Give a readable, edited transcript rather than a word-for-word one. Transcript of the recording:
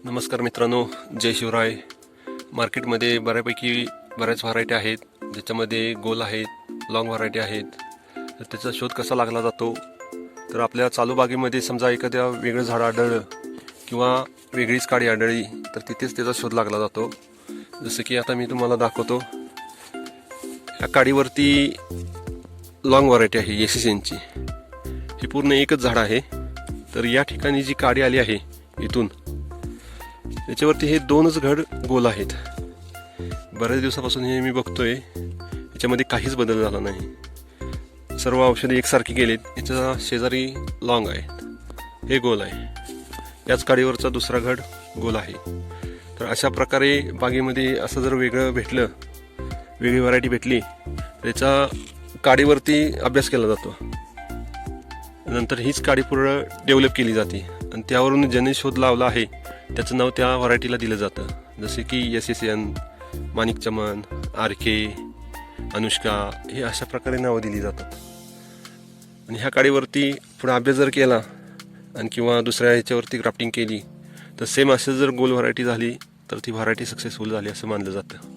नमस्कार मित्रांनो, जय शिवराय. मार्केटमध्ये बऱ्याच व्हरायटी आहेत, ज्याच्यामध्ये गोल आहेत, लॉंग व्हरायटी आहेत. तर त्याचा शोध कसा लागला जातो, तर आपल्या चालू बागेमध्ये समजा एखाद्या वेगळं झाड आढळलं किंवा वेगळीच काडी आढळली तर तिथेच त्याचा शोध लागला जातो. जसं की आता मी तुम्हाला दाखवतो. या काडीवरती लॉंग व्हरायटी आहे एसीसीएनची. ही पूर्ण एकच झाड आहे. तर या ठिकाणी जी काडी आली आहे इथून, याच्यावरती हे दोनच घड गोल आहेत. बऱ्याच दिवसापासून हे मी बघतोय, याच्यामध्ये काहीच बदल झाला नाही. सर्व औषधे एकसारखी गेलीत. याच्या शेजारी लॉंग आहे, हे गोल आहे. याच काडीवरचा दुसरा घड गोल आहे. तर अशा प्रकारे बागेमध्ये असं जर वेगळं भेटलं, वेगळी व्हरायटी भेटली, त्याचा काडीवरती अभ्यास केला जातो. नंतर हीच काडी पूर्ण डेव्हलप केली जाते आणि त्यावरून ज्याने शोध लावला आहे त्याचं नाव त्या व्हरायटीला दिलं जातं. जसे की एसीसीएन, माणिक चमन, आरके, अनुष्का, हे अशा प्रकारे नावं दिली जातात. आणि ह्या काडीवरती पुढे अभ्यास जर केला आणि किंवा दुसऱ्या ह्याच्यावरती ग्राफ्टिंग केली तर सेम असं जर गोल व्हरायटी झाली तर ती व्हरायटी सक्सेसफुल झाली असं मानलं जातं.